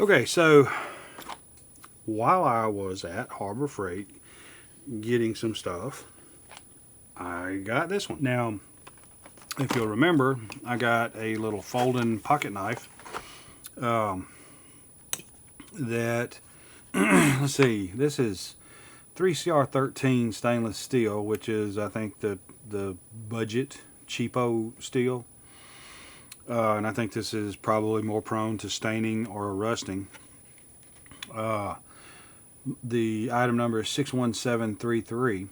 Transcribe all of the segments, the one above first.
Okay, so while I was at Harbor Freight getting some stuff, I got this one. Now, if you'll remember, I got a little folding pocket knife that, let's see, this is 3CR13 stainless steel, which is, I think, the budget cheapo steel. And I think this is probably more prone to staining or rusting. The item number is 61733.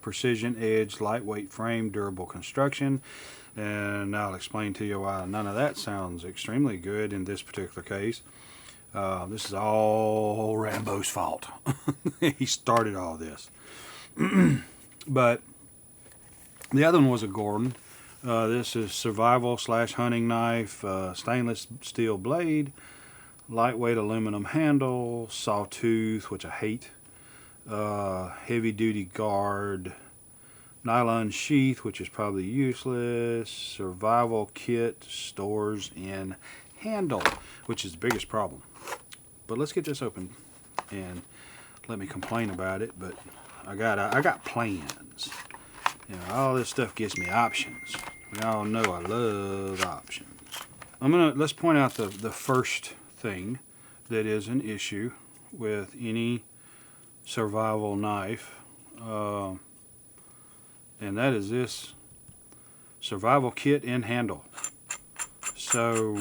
Precision edge, lightweight frame, durable construction. And I'll explain to you why none of that sounds extremely good in this particular case. This is all Rambo's fault. He started all this. But the other one was a Gordon. This is survival / hunting knife, stainless steel blade, lightweight aluminum handle, sawtooth, which I hate, heavy duty guard, nylon sheath, which is probably useless, survival kit, stores in handle, which is the biggest problem. But let's get this open and let me complain about it. But I got plans. You know, all this stuff gives me options. We all know I love options. Let's point out the first thing that is an issue with any survival knife, and that is this survival kit and handle. So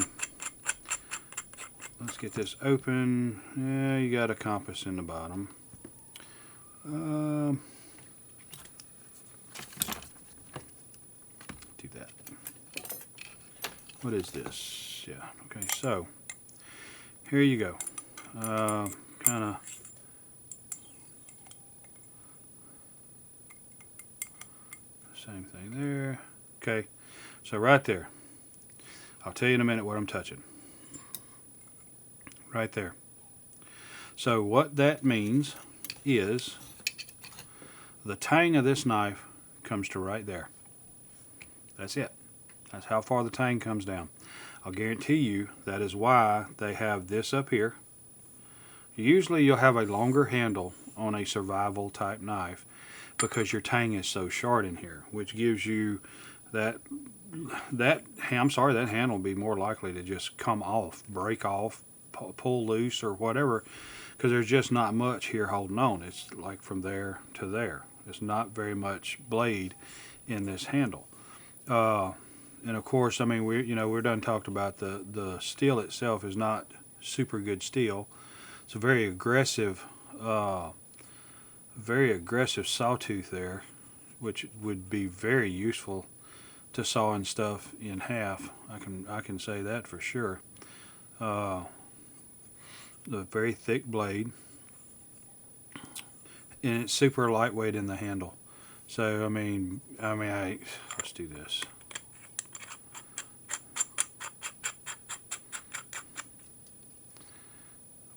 let's get this open. Yeah, you got a compass in the bottom. Do that. What is this? Yeah. Okay. So here you go. Kind of. Same thing there. Okay. So right there. I'll tell you in a minute what I'm touching. Right there. So what that means is the tang of this knife comes to right there. That's it. That's how far the tang comes down. I'll guarantee you that is why they have this up here. Usually you'll have a longer handle on a survival type knife because your tang is so short in here, which gives you that handle will be more likely to just come off, break off, pull loose or whatever, because there's just not much here holding on. It's like from there to there. It's not very much blade in this handle. And of course, I mean, we're done talked about the steel itself is not super good steel. It's a very aggressive sawtooth there, which would be very useful to sawing stuff in half. I can say that for sure. The very thick blade, and it's super lightweight in the handle. So let's do this.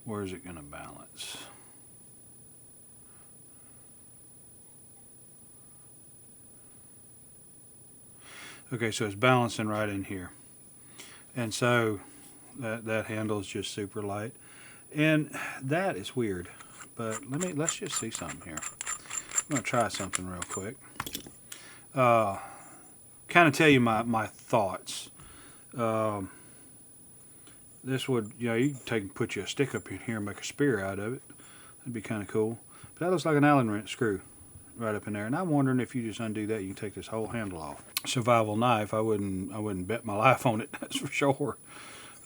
Where is it going to balance? Okay, so it's balancing right in here. And so that handle is just super light. And that is weird. But let's just see something here. I'm going to try something real quick. Kind of tell you my thoughts. This would, you can put you a stick up in here and make a spear out of it. That'd be kind of cool. But that looks like an Allen wrench screw right up in there. And I'm wondering if you just undo that, you can take this whole handle off. Survival knife, I wouldn't bet my life on it, that's for sure.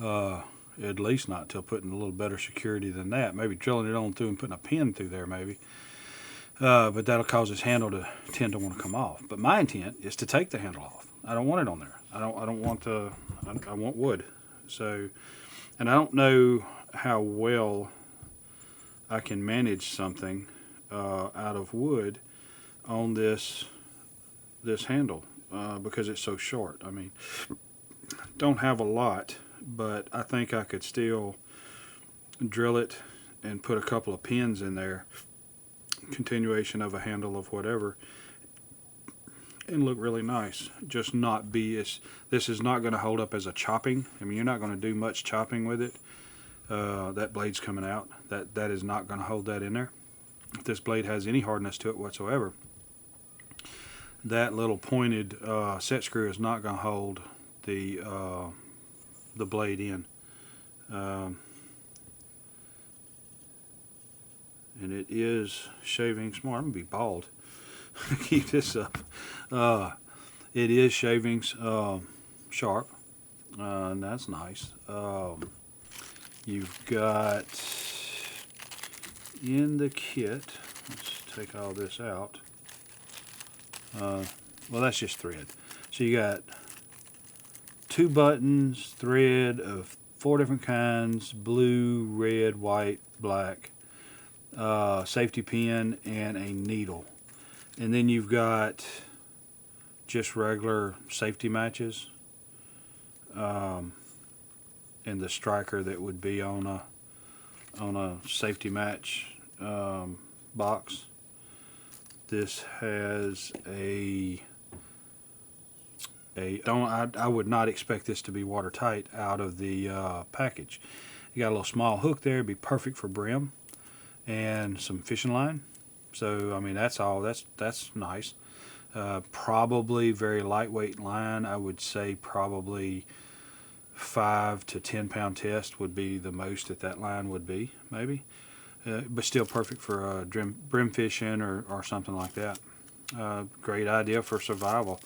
At least not till putting a little better security than that. Maybe drilling it on through and putting a pin through there maybe. But that'll cause this handle to tend to want to come off. But my intent is to take the handle off. I don't want it on there. I want wood. So, and I don't know how well I can manage something out of wood on this handle because it's so short. I mean, don't have a lot, but I think I could still drill it and put a couple of pins in there, continuation of a handle of whatever, and look really nice. Just not be as, this is not going to hold up as a chopping. I mean, you're not going to do much chopping with it. that blade's coming out. That is not going to hold that in there. If this blade has any hardness to it whatsoever, that little pointed set screw is not going to hold the blade in. And it is shaving smart. I'm going to be bald. Keep this up. It is shavings sharp, and that's nice. You've got in the kit, let's take all this out. Well, that's just thread. So you got 2 buttons, thread of 4 different kinds: blue, red, white, black, safety pin, and a needle. And then you've got just regular safety matches, and the striker that would be on a safety match box. This has I would not expect this to be watertight out of the package. You got a little small hook there, it'd be perfect for brim, and some fishing line. So I mean, that's all. That's nice. Probably very lightweight line. I would say probably 5 to 10 pound test would be the most that line would be, maybe. But still perfect for brim fishing or something like that. Great idea for survival.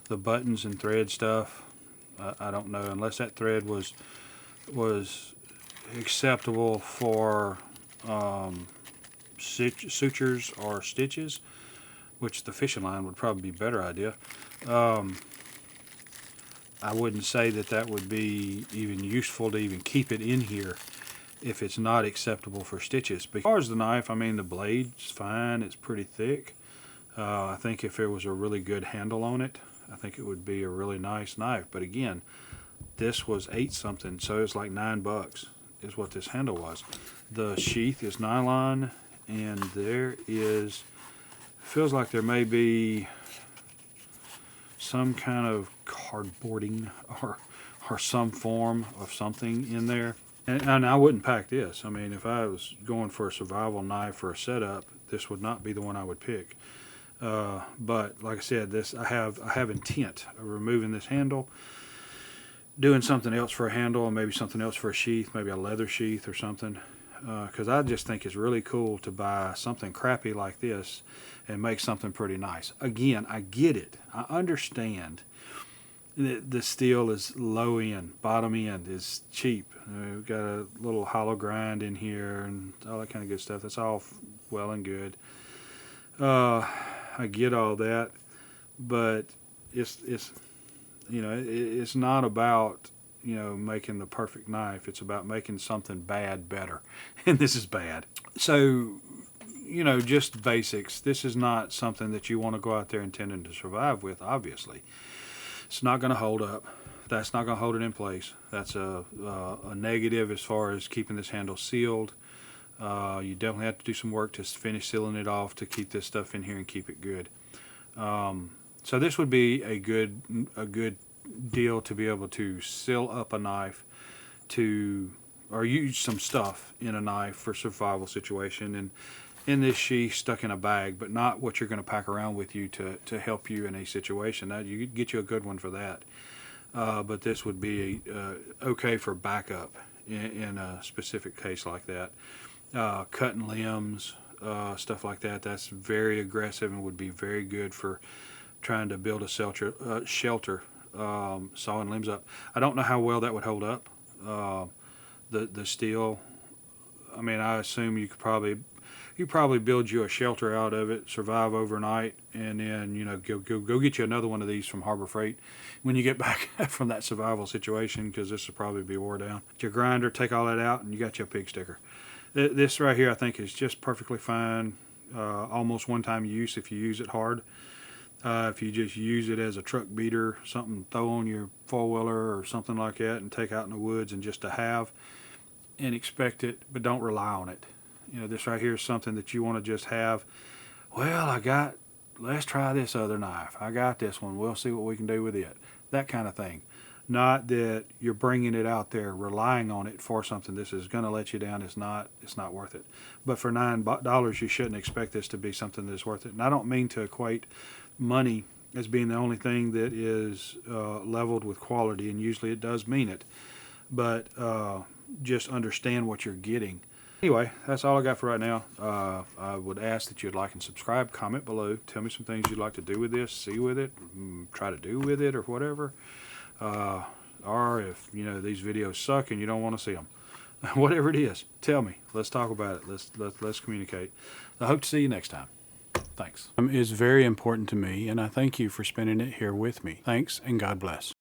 The buttons and thread stuff, I don't know, unless that thread was acceptable for sutures or stitches, which the fishing line would probably be a better idea. I wouldn't say that would be even useful to even keep it in here if it's not acceptable for stitches. But as far as the knife, I mean, the blade's fine. It's pretty thick. I think if there was a really good handle on it, I think it would be a really nice knife. But again, this was 8 something, so it's like $9 is what this handle was. The sheath is nylon, and there is, feels like there may be some kind of cardboarding or some form of something in there. And I wouldn't pack this. I mean, if I was going for a survival knife for a setup, this would not be the one I would pick. But like I said, I have intent of removing this handle, doing something else for a handle, and maybe something else for a sheath, maybe a leather sheath or something. Because I just think it's really cool to buy something crappy like this and make something pretty nice. Again, I get it. I understand. The steel is low end, bottom end is cheap. We've got a little hollow grind in here and all that kind of good stuff. That's all well and good. I get all that, but it's not about making the perfect knife. It's about making something bad better, and this is bad. So just basics. This is not something that you want to go out there intending to survive with. Obviously, it's not going to hold up. That's not going to hold it in place. That's a negative as far as keeping this handle sealed. You definitely have to do some work to finish sealing it off to keep this stuff in here and keep it good. So this would be a good deal to be able to seal up a knife or use some stuff in a knife for survival situation, and in this sheath stuck in a bag, but not what you're going to pack around with you to help you in a situation. That you could get you a good one for that. But this would be okay for backup in a specific case like that. Cutting limbs, stuff like that. That's very aggressive and would be very good for trying to build a shelter, sawing limbs up. I don't know how well that would hold up. The steel. I mean, I assume you could probably build you a shelter out of it, survive overnight, and then go get you another one of these from Harbor Freight when you get back from that survival situation, because this will probably be wore down. Your grinder, take all that out, and you got your pig sticker. This right here, I think, is just perfectly fine. Almost one-time use if you use it hard. If you just use it as a truck beater, something throw on your four-wheeler or something like that, and take out in the woods and just to have, and expect it, but don't rely on it. This right here is something that you want to just have. Well, let's try this other knife. I got this one. We'll see what we can do with it. That kind of thing. Not that you're bringing it out there relying on it for something. This is going to let you down. It's not worth it. But for $9, you shouldn't expect this to be something that's worth it. And I don't mean to equate money as being the only thing that is leveled with quality, and usually it does mean it. But just understand what you're getting. Anyway, that's all I got for right now. I would ask that you'd like and subscribe, comment below, tell me some things you'd like to do with this, see with it, try to do with it, or whatever. Or if these videos suck and you don't want to see them, whatever it is, tell me. Let's talk about it. Let's communicate. I hope to see you next time. Thanks. Is very important to me, and I thank you for spending it here with me. Thanks, and God bless.